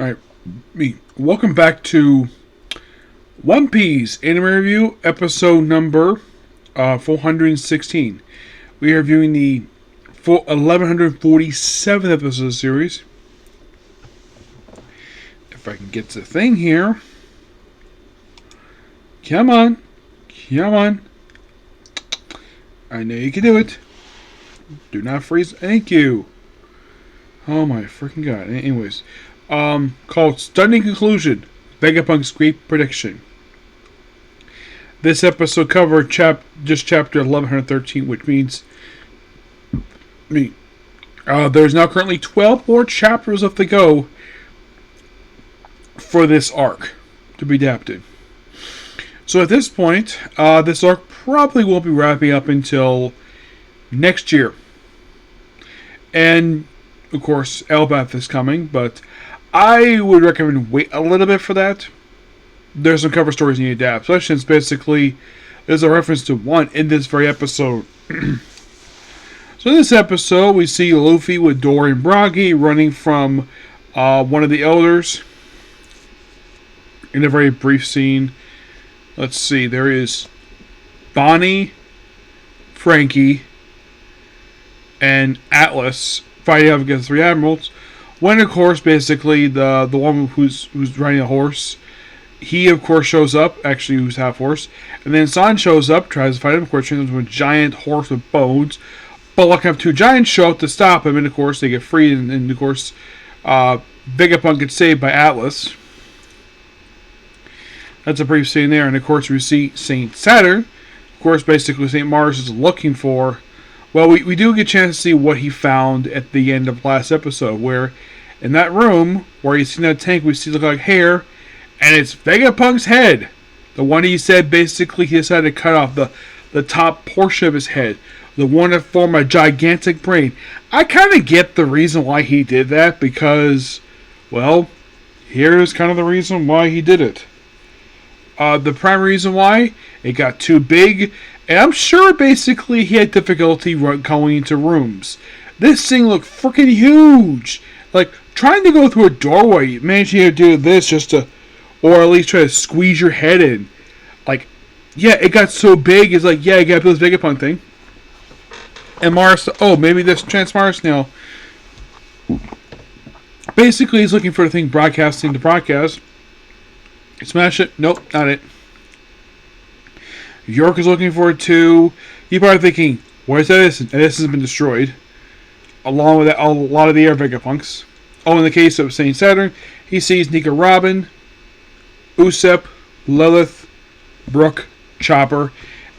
Alright, welcome back to One Piece Anime Review, episode number 416. We are reviewing the 1147th episode of the series. If I can get the thing here. Come on. Come on. I know you can do it. Do not freeze. Thank you. Oh my freaking god. Anyways. Called Stunning Conclusion, Vegapunk's Great Prediction. This episode covered just chapter 1113, which means there's now currently 12 more chapters left to go for this arc to be adapted. So at this point, this arc probably won't be wrapping up until next year. And, of course, Elbath is coming, but I would recommend wait a little bit for that. There's some cover stories you need to adapt, especially since basically there's a reference to one in this very episode. So in this episode, we see Luffy with Dory and Bragi running from one of the elders in a very brief scene. Let's see, there is Bonnie, Frankie, and Atlas fighting up against three admirals. When, of course, basically the one who's riding a horse, he of course shows up, actually who's half horse, and then San shows up, tries to fight him, of course, turns into a giant horse with bones. But lucky enough, two giants show up to stop him, and of course they get freed, and of course Vegapunk gets saved by Atlas. That's a brief scene there, and of course we see Saint Saturn. Of course, basically Saint Mars is looking for. Well, we do get a chance to see what he found at the end of last episode, where in that room where you see that tank, we see look like hair, and it's Vegapunk's head. The one he said basically he decided to cut off the top portion of his head, the one that formed a gigantic brain. I kind of get the reason why he did that, because, well, here's kind of the reason why he did it. The primary reason why, it got too big, and I'm sure basically he had difficulty going into rooms. This thing looked freaking huge. Like, trying to go through a doorway, managing to do this just to, or at least try to squeeze your head in. Like, yeah, it got so big, it's like, yeah, you gotta do this Vegapunk thing. And Mars, maybe this Mars now. Basically, he's looking for the thing broadcasting to broadcast. Smash it. Nope, not it. York is looking for it too. You're probably thinking, where's this? And this has been destroyed. Along with that, a lot of the air Vegapunks. In the case of Saint Saturn, he sees Nika Robin, Usopp, Lilith, Brooke, Chopper,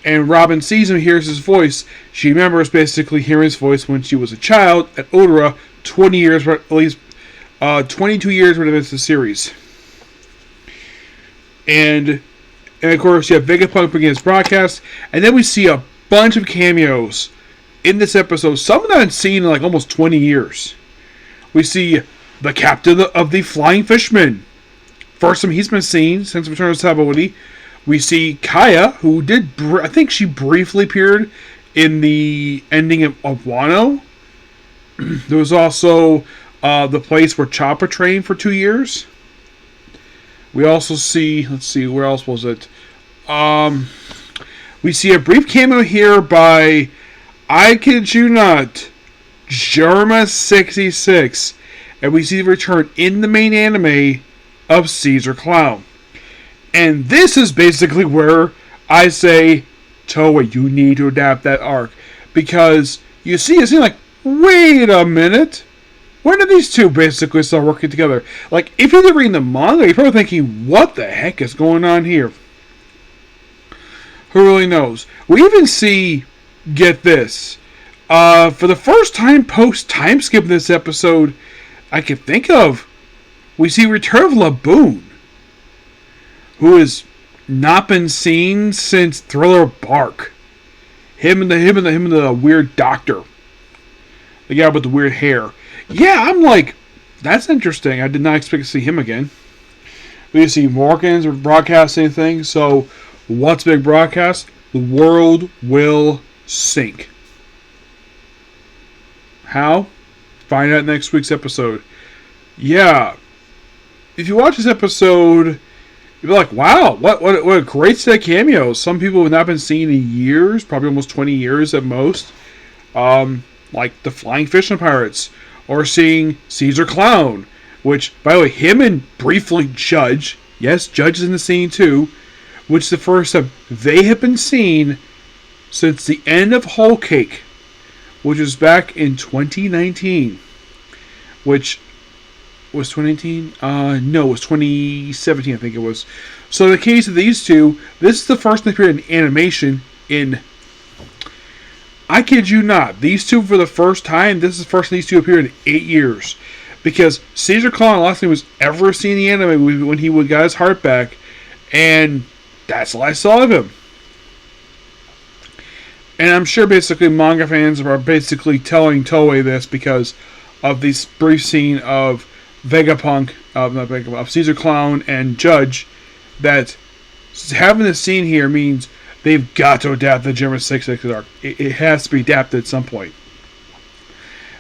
and Robin sees him, hears his voice. She remembers basically hearing his voice when she was a child at Odora, 20 years, at least 22 years when it was the series. And of course, you have Vegapunk begins broadcast, and then we see a bunch of cameos in this episode. Some of them seen in like almost 20 years. We see the captain of the Flying Fishermen. First time he's been seen since Return of Sabaody. We see Kaya, who did, I think she briefly appeared in the ending of Wano. There was also the place where Chopper trained for 2 years. We also see, let's see, where else was it? We see a brief cameo here by, I kid you not, Germa66. And we see the return in the main anime of Caesar Clown. And this is basically where I say, Toei, you need to adapt that arc. Because you see, it's like, wait a minute. When did these two basically start working together? Like, if you're reading the manga, you're probably thinking, what the heck is going on here? Who really knows? We even see, get this, for the first time post-time skip in this episode I can think of, we see Return of Laboon, who has not been seen since Thriller Bark. Him and the weird doctor. The guy with the weird hair. Yeah, I'm like, that's interesting. I did not expect to see him again. We see Morgan's broadcasting thing. So, what's big broadcast? The world will sink. How? Find out next week's episode. Yeah. if you watch this episode, you'll be like, wow, what a great set of cameos. Some people have not been seen in years, probably almost 20 years at most. Like the Flying Fish and Pirates, or seeing Caesar Clown, which, by the way, him and briefly Judge, yes, Judge is in the scene too, which is the first time they have been seen since the end of Whole Cake, which was back in 2019, which was 2019? No, it was 2017, I think it was. So in the case of these two, this is the first time they appeared in animation in, I kid you not, these two for the first time, this is the first time these two appeared in 8 years. Because Caesar Clown, the last time he was ever seen in the anime when he got his heart back, and that's all I saw of him. And I'm sure basically manga fans are basically telling Toei this because of this brief scene of Vegapunk, of Caesar Clown and Judge, that having this scene here means they've got to adapt the German 666 arc. It has to be adapted at some point.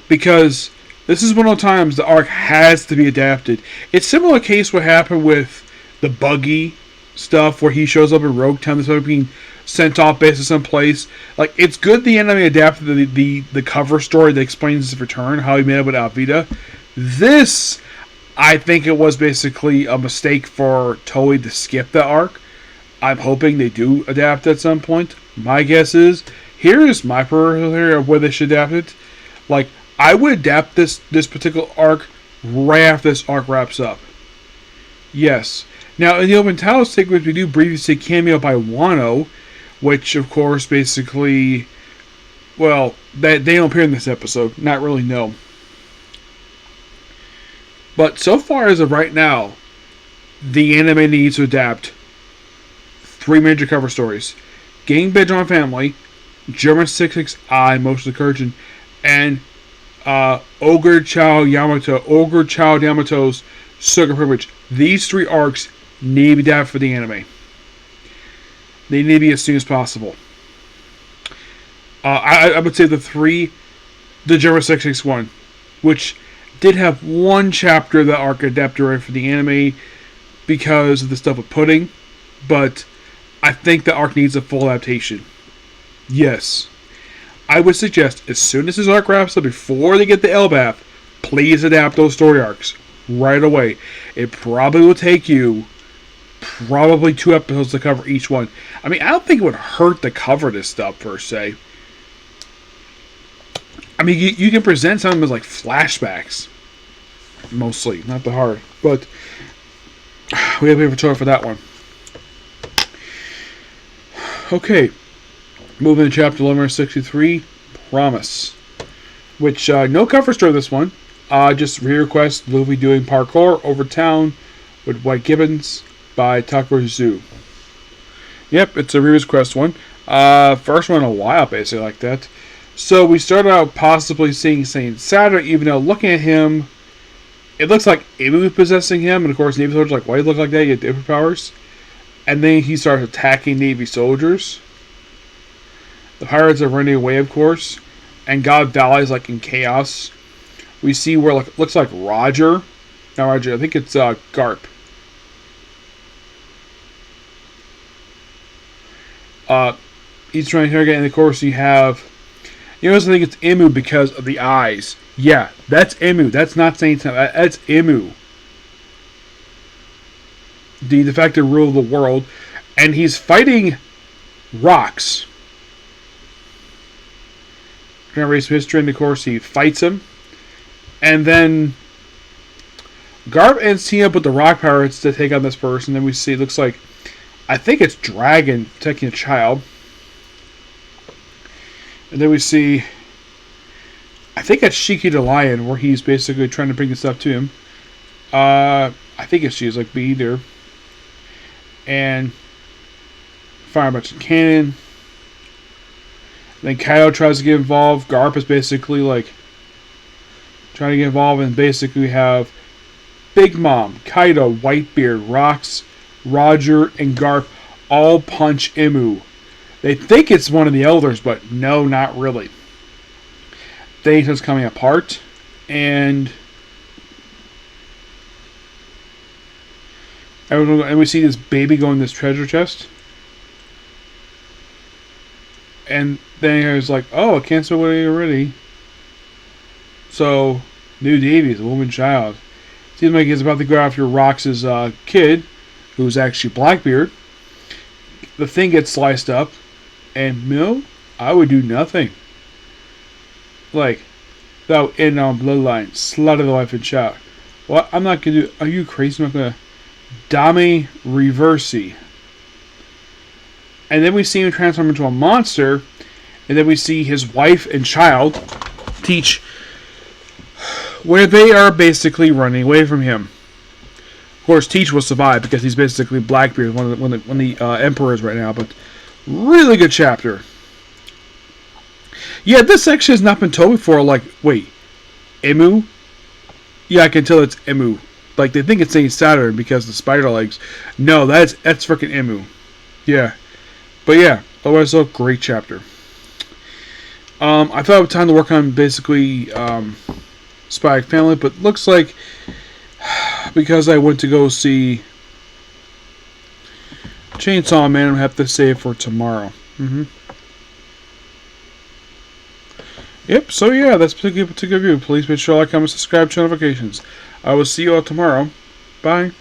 Because this is one of the times the arc has to be adapted. It's similar case what happened with the Buggy stuff where he shows up in Rogue Town instead of being sent off base to some place. Like, it's good the anime adapted the cover story that explains his return, how he met up with Alvida. This, I think it was basically a mistake for Toei to skip that arc. I'm hoping they do adapt at some point. My guess is, here's my personal theory of where they should adapt it. Like, I would adapt this particular arc right after this arc wraps up. Yes. Now, in the Open Talos sequence, we do briefly see cameo by Wano, which, of course, basically, well, they don't appear in this episode. Not really, no. But so far as of right now, the anime needs to adapt 3 major cover stories. Gang Bedron Family, German 66I, Most of the Kurchin, and Ogre Child Yamato's Sugar Privilege. These 3 arcs need to be adapted for the anime. They need to be as soon as possible. I would say the German 661, which did have 1 chapter of that arc adapted for the anime because of the stuff with Pudding, but I think the arc needs a full adaptation. Yes. I would suggest, as soon as this arc wraps up, before they get the Elbath, please adapt those story arcs right away. It probably will take you 2 episodes to cover each one. I mean, I don't think it would hurt to cover this stuff, per se. I mean, you can present some of them as like flashbacks. Mostly, not the hard. But we have a tutorial for that one. Okay. Moving to chapter 1163, Promise. Which, no cover story this one. Just re-request Luffy doing parkour over town with White Gibbons by Takuro Zoo. Yep, it's a re-request one. First one in a while, basically, like that. So we started out possibly seeing Saint Saturn, even though looking at him, it looks like Imu possessing him, and of course Navy soldiers like, why do you look like that? You have different powers. And then he starts attacking Navy soldiers. The pirates are running away, of course, and God Valley is like in chaos. We see where looks like Roger. Not Roger, I think it's Garp. He's trying to again, and of course you have. You also think it's Imu because of the eyes. Yeah, that's Imu. That's not Saint. That's Imu. The de facto ruler of the world. And he's fighting rocks. We're going to raise some history, and of course he fights him. And then Garp ends team up with the rock pirates to take on this person. Then we see, it looks like, I think it's Dragon taking a child. And then we see, I think it's Shiki the Lion, where he's basically trying to bring this up to him. I think it's she's like B there. And fire a bunch of cannon. Then Kaido tries to get involved. Garp is basically like trying to get involved, and basically we have Big Mom, Kaido, Whitebeard, Rox, Roger, and Garp all punch Imu. They think it's one of the elders, but no, not really. Things coming apart, and And we see this baby go in this treasure chest. And then he's like, oh, I can't spell it already. So, new Davies, a woman child. Seems like he's about to go after Rox's kid, who's actually Blackbeard. The thing gets sliced up, and I would do nothing. Like, thou in on bloodline, slaughter the wife and child. What? I'm not gonna do. Are you crazy? I'm not gonna. Dame Reversi. And then we see him transform into a monster, and then we see his wife and child teach where they are basically running away from him. Of course, Teach will survive because he's basically Blackbeard, one of the emperors right now. But really good chapter. Yeah, this section has not been told before. Like, wait, Emu? Yeah, I can tell it's Emu. Like, they think it's Saint Saturn because of the spider legs. No, that's freaking Emu. Yeah. But yeah, otherwise, a great chapter. I thought it was time to work on basically Spy Family, but looks like because I went to go see Chainsaw Man, I have to save for tomorrow. Yep, so yeah, that's a particular review. Please make sure to like, comment, subscribe, turn notifications. I will see you all tomorrow. Bye.